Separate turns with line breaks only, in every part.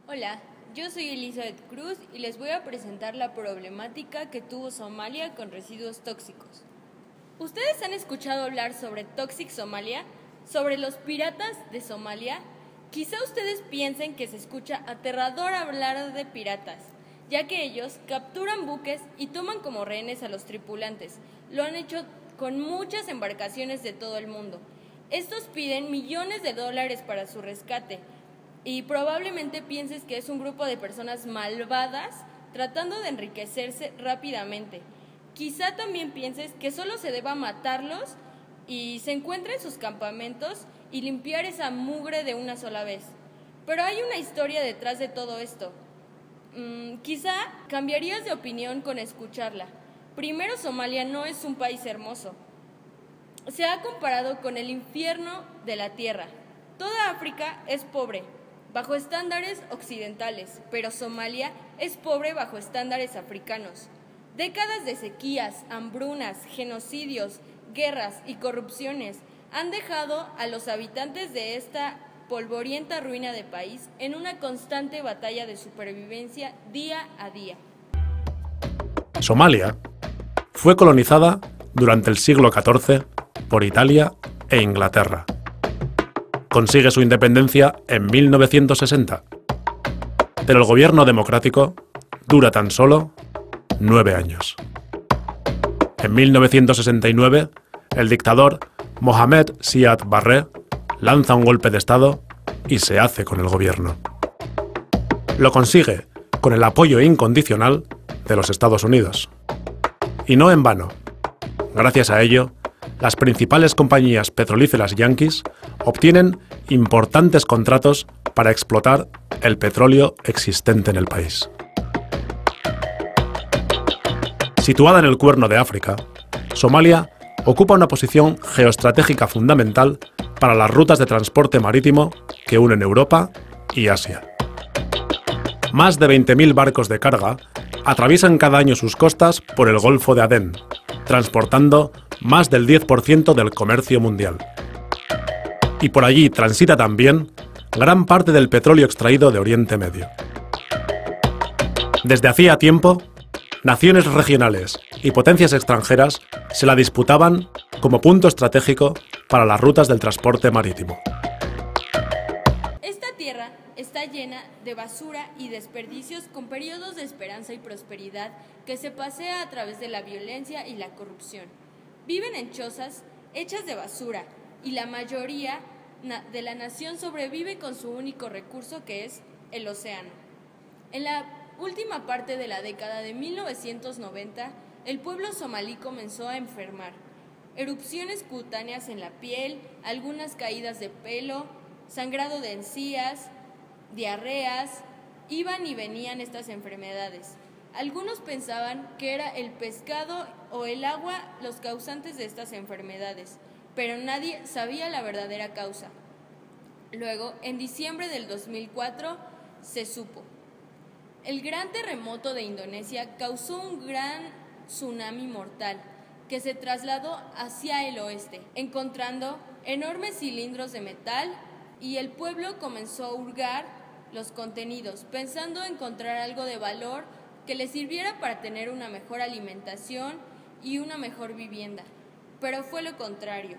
Hola, yo soy Elizabeth Cruz y les voy a presentar la problemática que tuvo Somalia con residuos tóxicos. ¿Ustedes han escuchado hablar sobre Toxic Somalia? ¿Sobre los piratas de Somalia? Quizá ustedes piensen que se escucha aterrador hablar de piratas, ya que ellos capturan buques y toman como rehenes a los tripulantes. Lo han hecho con muchas embarcaciones de todo el mundo. Estos piden millones de dólares para su rescate. Y probablemente pienses que es un grupo de personas malvadas tratando de enriquecerse rápidamente. Quizá también pienses que solo se deba matarlos y se encuentra en sus campamentos y limpiar esa mugre de una sola vez. Pero hay una historia detrás de todo esto. Quizá cambiarías de opinión con escucharla. Primero, Somalia no es un país hermoso. Se ha comparado con el infierno de la tierra. Toda África es pobre, bajo estándares occidentales, pero Somalia es pobre bajo estándares africanos. Décadas de sequías, hambrunas, genocidios, guerras y corrupciones han dejado a los habitantes de esta polvorienta ruina de país en una constante batalla de supervivencia día a día.
Somalia fue colonizada durante el siglo XIV por Italia e Inglaterra. Consigue su independencia en 1960, pero el gobierno democrático dura tan solo 9 años. En 1969, el dictador Mohamed Siad Barre lanza un golpe de Estado y se hace con el gobierno. Lo consigue con el apoyo incondicional de los Estados Unidos. Y no en vano. Gracias a ello, las principales compañías petrolíferas yanquis obtienen importantes contratos para explotar el petróleo existente en el país. Situada en el Cuerno de África, Somalia ocupa una posición geoestratégica fundamental para las rutas de transporte marítimo que unen Europa y Asia. Más de 20.000 barcos de carga atraviesan cada año sus costas por el Golfo de Adén, transportando más del 10% del comercio mundial. Y por allí transita también gran parte del petróleo extraído de Oriente Medio. Desde hacía tiempo, naciones regionales y potencias extranjeras se la disputaban como punto estratégico para las rutas del transporte marítimo.
Esta tierra está llena de basura y desperdicios con periodos de esperanza y prosperidad que se pasea a través de la violencia y la corrupción. Viven en chozas hechas de basura y la mayoría de la nación sobrevive con su único recurso, que es el océano. En la última parte de la década de 1990, el pueblo somalí comenzó a enfermar. Erupciones cutáneas en la piel, algunas caídas de pelo, sangrado de encías, diarreas, iban y venían estas enfermedades. Algunos pensaban que era el pescado o el agua los causantes de estas enfermedades, pero nadie sabía la verdadera causa. Luego, en diciembre del 2004, se supo. El gran terremoto de Indonesia causó un gran tsunami mortal que se trasladó hacia el oeste, encontrando enormes cilindros de metal, y el pueblo comenzó a hurgar los contenidos, pensando encontrar algo de valor que les sirviera para tener una mejor alimentación y una mejor vivienda. Pero fue lo contrario.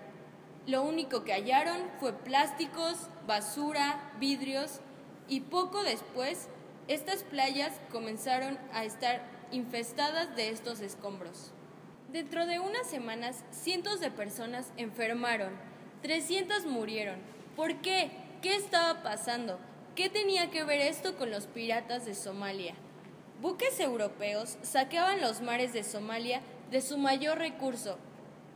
Lo único que hallaron fue plásticos, basura, vidrios, y poco después estas playas comenzaron a estar infestadas de estos escombros. Dentro de unas semanas, cientos de personas enfermaron, 300 murieron. ¿Por qué? ¿Qué estaba pasando? ¿Qué tenía que ver esto con los piratas de Somalia? Buques europeos saqueaban los mares de Somalia de su mayor recurso,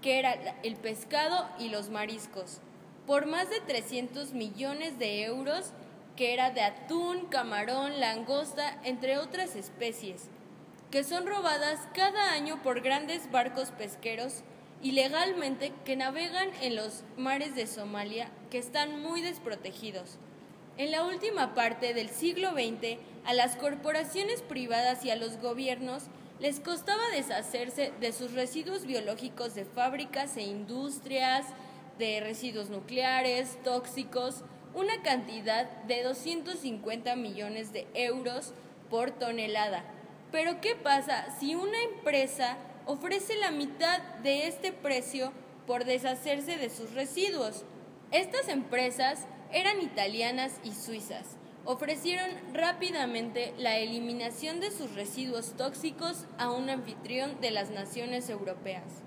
que era el pescado y los mariscos, por más de 300 millones de euros, que era de atún, camarón, langosta, entre otras especies, que son robadas cada año por grandes barcos pesqueros ilegalmente que navegan en los mares de Somalia, que están muy desprotegidos. En la última parte del siglo XX, a las corporaciones privadas y a los gobiernos les costaba deshacerse de sus residuos biológicos de fábricas e industrias, de residuos nucleares, tóxicos, una cantidad de 250 millones de euros por tonelada. Pero ¿qué pasa si una empresa ofrece la mitad de este precio por deshacerse de sus residuos? Estas empresas eran italianas y suizas. Ofrecieron rápidamente la eliminación de sus residuos tóxicos a un anfitrión de las naciones europeas.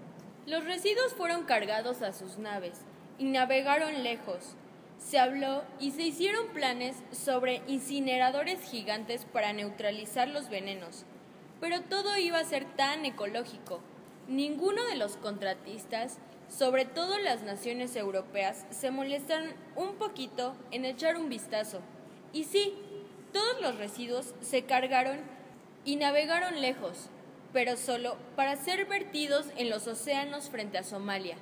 Los residuos fueron cargados a sus naves y navegaron lejos. Se habló y se hicieron planes sobre incineradores gigantes para neutralizar los venenos, pero todo iba a ser tan ecológico. Ninguno de los contratistas, sobre todo las naciones europeas, se molestaron un poquito en echar un vistazo. Y sí, todos los residuos se cargaron y navegaron lejos, pero solo para ser vertidos en los océanos frente a Somalia.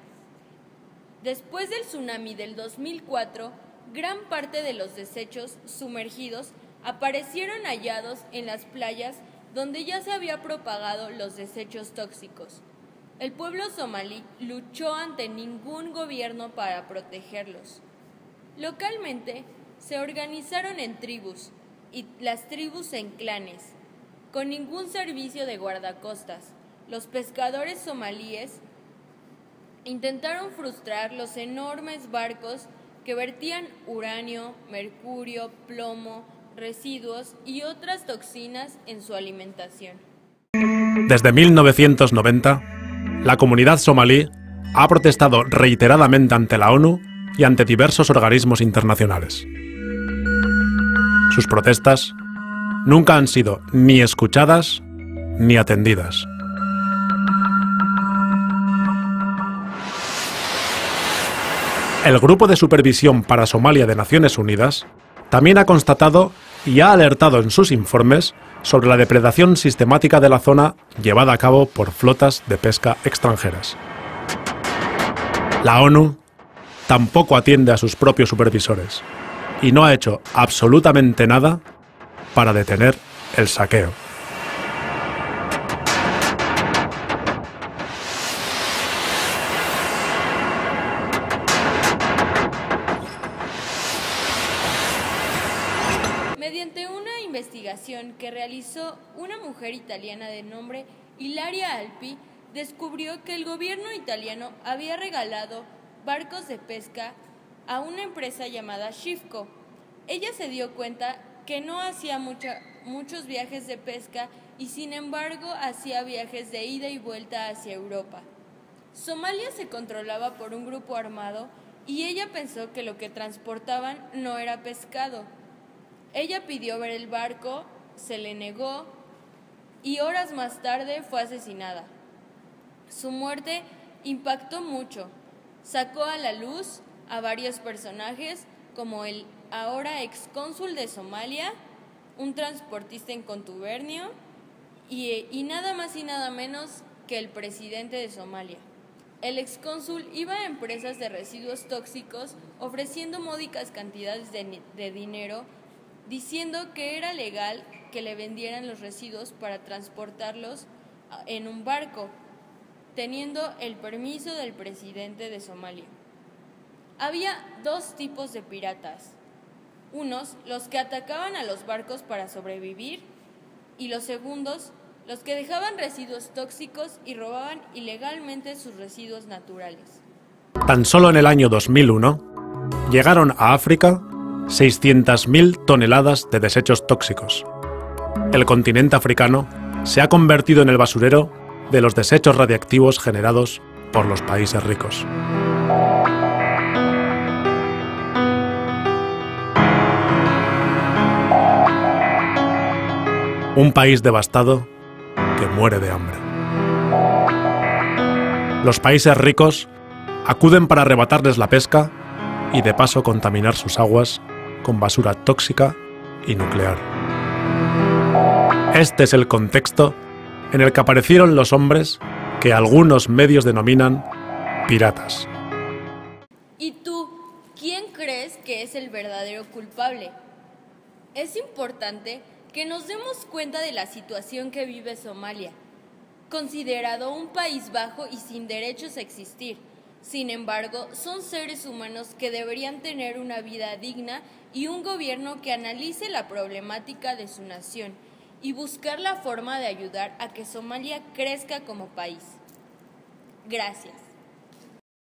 Después del tsunami del 2004, gran parte de los desechos sumergidos aparecieron hallados en las playas donde ya se había propagado los desechos tóxicos. El pueblo somalí luchó ante ningún gobierno para protegerlos. Localmente, se organizaron en tribus, y las tribus en clanes, con ningún servicio de guardacostas. Los pescadores somalíes intentaron frustrar los enormes barcos que vertían uranio, mercurio, plomo, residuos y otras toxinas en su alimentación.
Desde 1990, la comunidad somalí ha protestado reiteradamente ante la ONU y ante diversos organismos internacionales. Sus protestas nunca han sido ni escuchadas ni atendidas. El Grupo de Supervisión para Somalia de Naciones Unidas también ha constatado y ha alertado en sus informes sobre la depredación sistemática de la zona llevada a cabo por flotas de pesca extranjeras. La ONU tampoco atiende a sus propios supervisores y no ha hecho absolutamente nada para detener el saqueo.
Mediante una investigación que realizó una mujer italiana de nombre Ilaria Alpi, descubrió que el gobierno italiano había regalado barcos de pesca a una empresa llamada Shifco. Ella se dio cuenta que no hacía muchos viajes de pesca y sin embargo hacía viajes de ida y vuelta hacia Europa. Somalia se controlaba por un grupo armado y ella pensó que lo que transportaban no era pescado. Ella pidió ver el barco, se le negó y horas más tarde fue asesinada. Su muerte impactó mucho. Sacó a la luz a varios personajes como el ahora excónsul de Somalia, un transportista en contubernio y nada más y nada menos que el presidente de Somalia. El excónsul iba a empresas de residuos tóxicos ofreciendo módicas cantidades de dinero, diciendo que era legal que le vendieran los residuos para transportarlos en un barco, teniendo el permiso del presidente de Somalia. Había dos tipos de piratas. Unos, los que atacaban a los barcos para sobrevivir, y los segundos, los que dejaban residuos tóxicos y robaban ilegalmente sus residuos naturales.
Tan solo en el año 2001, llegaron a África 600.000 toneladas de desechos tóxicos. El continente africano se ha convertido en el basurero de los desechos radiactivos generados por los países ricos. Un país devastado que muere de hambre. Los países ricos acuden para arrebatarles la pesca y de paso contaminar sus aguas con basura tóxica y nuclear. Este es el contexto en el que aparecieron los hombres que algunos medios denominan piratas.
¿Y tú, quién crees que es el verdadero culpable? Es importante que nos demos cuenta de la situación que vive Somalia, considerado un país bajo y sin derechos a existir. Sin embargo, son seres humanos que deberían tener una vida digna y un gobierno que analice la problemática de su nación y buscar la forma de ayudar a que Somalia crezca como país. Gracias.